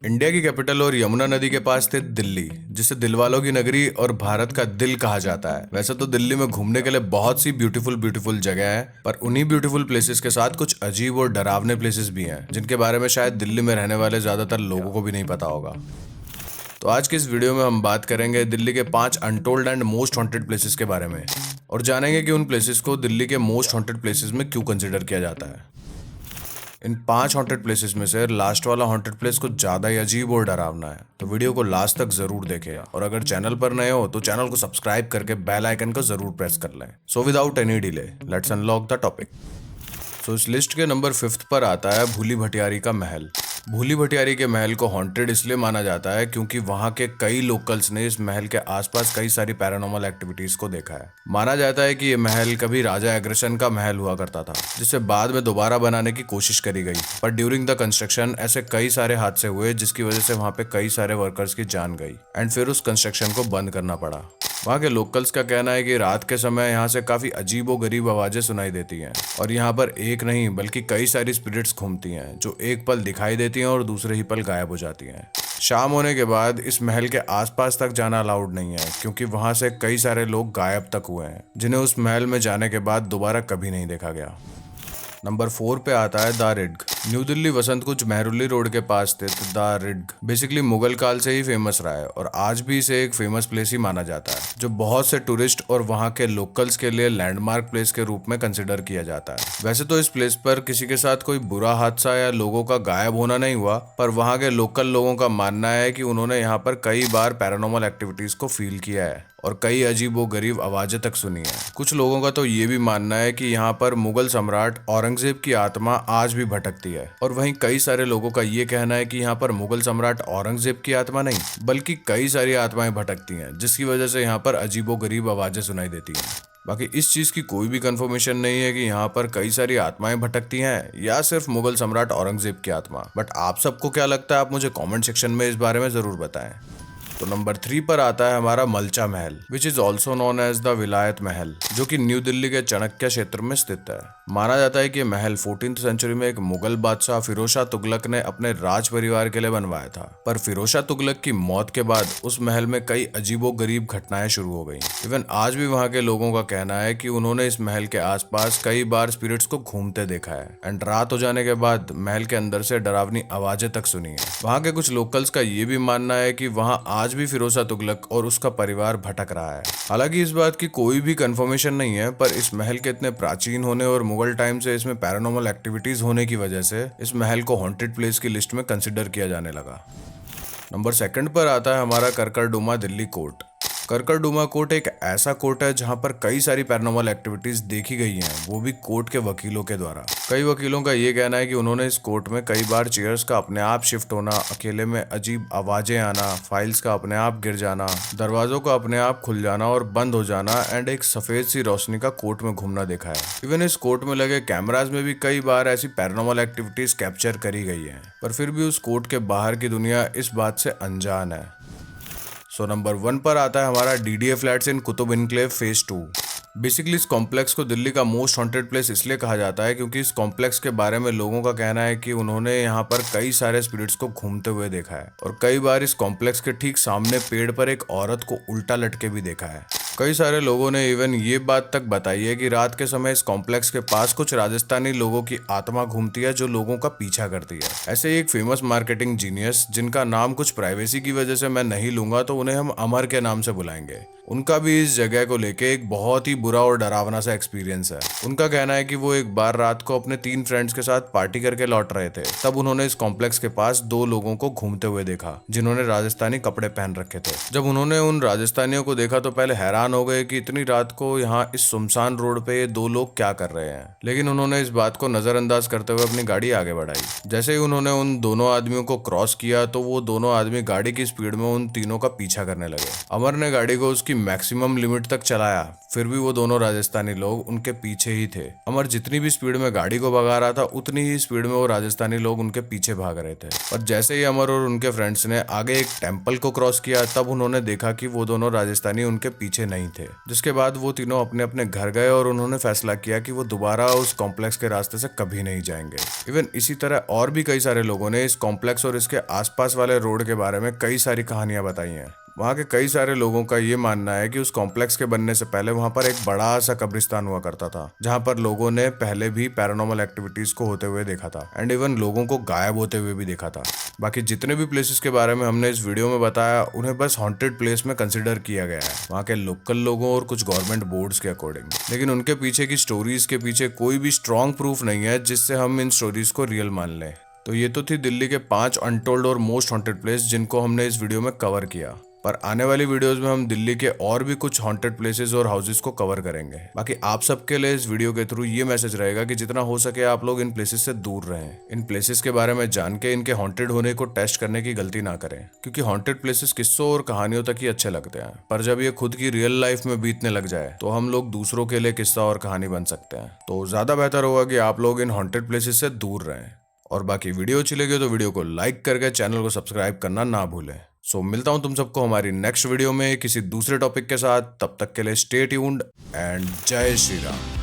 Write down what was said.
India की capital और यमुना नदी के पास स्थित दिल्ली, जिसे दिलवालों की नगरी और भारत का दिल कहा जाता है। वैसे तो दिल्ली में घूमने के लिए बहुत सी ब्यूटीफुल जगह है, पर उन्हीं ब्यूटीफुल प्लेसेस के साथ कुछ अजीब और डरावने प्लेसेस भी हैं, जिनके बारे में शायद दिल्ली में रहने वाले ज्यादातर लोगों को भी नहीं पता होगा। तो आज की इस वीडियो में हम बात करेंगे दिल्ली के 5 untold and most haunted places के बारे में, और जानेंगे कि उन प्लेसेस को दिल्ली के मोस्ट हॉन्टेड प्लेसेस में क्यों कंसिडर किया जाता है। इन 5 हॉन्टेड प्लेसेस में से लास्ट वाला हॉन्टेड प्लेस कुछ ज्यादा ही अजीब और डरावना है, तो वीडियो को लास्ट तक जरूर देखें, और अगर चैनल पर नए हो तो चैनल को सब्सक्राइब करके बेल आइकन को जरूर प्रेस कर लें। So without any delay let's unlock the topic. तो इस लिस्ट के नंबर 5 पर आता है भूली भटियारी का महल। भूली भटियारी के महल को हॉन्टेड इसलिए माना जाता है क्योंकि वहां के कई लोकल्स ने इस महल के आसपास कई सारी पैरानॉर्मल एक्टिविटीज को देखा है। माना जाता है कि ये महल कभी राजा एग्रेशन का महल हुआ करता था, जिसे बाद में दोबारा बनाने की कोशिश करी गई, पर ड्यूरिंग द कंस्ट्रक्शन ऐसे कई सारे हादसे हुए जिसकी वजह से वहां पे कई सारे वर्कर्स की जान गई एंड फिर उस कंस्ट्रक्शन को बंद करना पड़ा। वहाँ के लोकल्स का कहना है कि रात के समय यहाँ से काफी अजीबो गरीब आवाजें सुनाई देती हैं, और यहाँ पर एक नहीं बल्कि कई सारी स्पिरिट्स घूमती हैं, जो एक पल दिखाई देती हैं और दूसरे ही पल गायब हो जाती हैं। शाम होने के बाद इस महल के आसपास तक जाना अलाउड नहीं है, क्योंकि वहां से कई सारे लोग गायब तक हुए हैं, जिन्हें उस महल में जाने के बाद दोबारा कभी नहीं देखा गया। नंबर 4 पे आता है the ridge. New Delhi Vasant Kunj Mehrauli road के पास स्थित द रिड्ग बेसिकली मुगल काल से ही फेमस रहा है, और आज भी इसे एक फेमस प्लेस ही माना जाता है, जो बहुत से टूरिस्ट और वहां के लोकल्स के लिए लैंडमार्क प्लेस के रूप में कंसिडर किया जाता है। वैसे तो इस प्लेस पर किसी के साथ कोई बुरा हादसा या लोगों का गायब होना नहीं हुआ, पर वहां के लोकल लोगों का मानना है कि उन्होंने यहाँ पर कई बार पैरानॉर्मल एक्टिविटीज को फील किया है और कई अजीबो गरीब आवाजें तक सुनी है। कुछ लोगों का तो ये भी मानना है कि यहाँ पर मुगल सम्राट औरंगजेब की आत्मा आज भी भटकती है, और वहीं कई सारे लोगों का ये कहना है कि यहाँ पर मुगल सम्राट औरंगजेब की आत्मा नहीं बल्कि कई सारी आत्माएं भटकती हैं, जिसकी वजह से यहाँ पर अजीबो गरीब आवाजें सुनाई देती हैं। बाकी इस चीज की कोई भी कंफर्मेशन नहीं है कि यहाँ पर कई सारी आत्माएं भटकती हैं या सिर्फ मुगल सम्राट औरंगजेब की आत्मा। बट आप सबको क्या लगता है, आप मुझे कमेंट सेक्शन में इस बारे में जरूर बताएं। तो नंबर 3 पर आता है हमारा Malcha Mahal, which is also known as the Vilayat Mahal, जो कि न्यू दिल्ली के चाणक्य क्षेत्र में स्थित है। माना जाता है कि महल 14th सेंचुरी में एक मुगल बादशाह फिरोज शाह तुगलक ने अपने राज परिवार के लिए बनवाया था, पर फिरोज शाह तुगलक की मौत के बाद उस महल में कई अजीबो गरीब घटनाएं शुरू हो गई। इवन आज भी वहाँ के लोगों का कहना है कि उन्होंने इस महल के आसपास कई बार स्पिरिट्स को घूमते देखा है, एंड रात हो जाने के बाद महल के अंदर से डरावनी आवाजें तक सुनी है। वहाँ के कुछ लोकल्स का ये भी मानना है कि वहाँ आज भी फिरोज शाह तुगलक और उसका परिवार भटक रहा है। हालांकि इस बात की कोई भी कंफर्मेशन नहीं है, पर इस महल के इतने प्राचीन होने और मुगल टाइम से इसमें पैरानॉर्मल एक्टिविटीज होने की वजह से इस महल को हॉन्टेड प्लेस की लिस्ट में कंसिडर किया जाने लगा। नंबर 2 पर आता है हमारा करकरडुमा दिल्ली कोर्ट। करकरडुमा कोर्ट एक ऐसा कोर्ट है जहां पर कई सारी पैरानॉर्मल एक्टिविटीज देखी गई हैं, वो भी कोर्ट के वकीलों के द्वारा। कई वकीलों का ये कहना है कि उन्होंने इस कोर्ट में कई बार चेयर्स का अपने आप शिफ्ट होना, अकेले में अजीब आवाजें आना, फाइल्स का अपने आप गिर जाना, दरवाजों का अपने आप खुल जाना और बंद हो जाना, एंड एक सफेद सी रोशनी का कोर्ट में घूमना देखा है। इवन इस कोर्ट में लगे कैमराज में भी कई बार ऐसी पैरानॉर्मल एक्टिविटीज कैप्चर करी गई है, पर फिर भी उस कोर्ट के बाहर की दुनिया इस बात से अनजान है। सो नंबर 1 पर आता है हमारा डीडीए फ्लैट्स इन कुतुब इनक्लेव फेज 2। बेसिकली इस कॉम्प्लेक्स को दिल्ली का मोस्ट हॉन्टेड प्लेस इसलिए कहा जाता है क्योंकि इस कॉम्प्लेक्स के बारे में लोगों का कहना है कि उन्होंने यहाँ पर कई सारे स्पिरिट्स को घूमते हुए देखा है, और कई बार इस कॉम्प्लेक्स के ठीक सामने पेड़ पर एक औरत को उल्टा लटके भी देखा है। कई सारे लोगों ने इवन ये बात तक बताई है कि रात के समय इस कॉम्प्लेक्स के पास कुछ राजस्थानी लोगों की आत्मा घूमती है, जो लोगों का पीछा करती है। ऐसे एक फेमस मार्केटिंग जीनियस, जिनका नाम कुछ प्राइवेसी की वजह से मैं नहीं लूंगा, तो उन्हें हम अमर के नाम से बुलाएंगे, उनका भी इस जगह को लेके एक बहुत ही बुरा और डरावना सा एक्सपीरियंस है। उनका कहना है कि वो एक बार रात को अपने 3 फ्रेंड्स के साथ पार्टी करके लौट रहे थे, तब उन्होंने इस कॉम्प्लेक्स के पास 2 लोगों को घूमते हुए देखा, जिन्होंने राजस्थानी कपड़े पहन रखे थे। जब उन्होंने उन राजस्थानियों को देखा तो पहले हैरान हो गए कि इतनी रात को यहाँ इस सुनसान रोड पे ये 2 लोग क्या कर रहे हैं, लेकिन उन्होंने इस बात को नजरअंदाज करते हुए अपनी गाड़ी आगे बढ़ाई। जैसे ही उन्होंने उन दोनों आदमियों को क्रॉस किया तो वो दोनों आदमी गाड़ी की स्पीड में उन तीनों का पीछा करने लगे। अमर ने गाड़ी को उसकी मैक्सिमम लिमिट तक चलाया, फिर भी वो दोनों राजस्थानी लोग उनके पीछे ही थे। अमर जितनी भी स्पीड में गाड़ी को भगा रहा था, उतनी ही स्पीड में वो राजस्थानी लोग उनके पीछे भाग रहे थे। पर जैसे ही अमर और उनके फ्रेंड्स ने आगे एक टेम्पल को क्रॉस किया, तब उन्होंने देखा कि वो दोनों राजस्थानी उनके पीछे नहीं थे। जिसके बाद वो तीनों अपने अपने घर गए और उन्होंने फैसला किया कि वो दोबारा उस कॉम्प्लेक्स के रास्ते से कभी नहीं जाएंगे। इवन इसी तरह और भी कई सारे लोगों ने इस कॉम्प्लेक्स और इसके आसपास वाले रोड के बारे में कई सारी कहानियां बताई हैं। वहाँ के कई सारे लोगों का ये मानना है कि उस कॉम्प्लेक्स के बनने से पहले वहाँ पर एक बड़ा सा कब्रिस्तान हुआ करता था, जहाँ पर लोगों ने पहले भी पैरानॉर्मल एक्टिविटीज को होते हुए देखा था एंड इवन लोगों को गायब होते हुए भी देखा था। बाकी जितने भी प्लेसेस के बारे में हमने इस वीडियो में बताया, उन्हें बस हॉन्टेड प्लेस में कंसिडर किया गया है वहाँ के लोकल लोगों और कुछ गवर्नमेंट बोर्ड्स के अकॉर्डिंग। लेकिन उनके पीछे की स्टोरीज के पीछे कोई भी स्ट्रॉन्ग प्रूफ नहीं है जिससे हम इन स्टोरीज को रियल मान लें। तो ये तो थी दिल्ली के 5 अनटोल्ड और मोस्ट हॉन्टेड प्लेस जिनको हमने इस वीडियो में कवर किया। पर आने वाली वीडियोस में हम दिल्ली के और भी कुछ हॉन्टेड प्लेसेस और हाउसेस को कवर करेंगे। बाकी आप सबके लिए इस वीडियो के थ्रू ये मैसेज रहेगा कि जितना हो सके आप लोग इन प्लेसेस से दूर रहें। इन प्लेसेस के बारे में जान के इनके हॉन्टेड होने को टेस्ट करने की गलती ना करें, क्योंकि हॉन्टेड प्लेसेस किस्सों और कहानियों तक ही अच्छे लगते हैं, पर जब ये खुद की रियल लाइफ में बीतने लग जाए तो हम लोग दूसरों के लिए किस्सा और कहानी बन सकते हैं। तो ज्यादा बेहतर होगा कि आप लोग इन हॉन्टेड प्लेसेस से दूर रहें। और बाकी वीडियो अच्छी लगी तो वीडियो को लाइक करके चैनल को सब्सक्राइब करना ना भूलें। सो मिलता हूं तुम सबको हमारी नेक्स्ट वीडियो में किसी दूसरे टॉपिक के साथ। तब तक के लिए स्टे ट्यून्ड एंड जय श्री राम।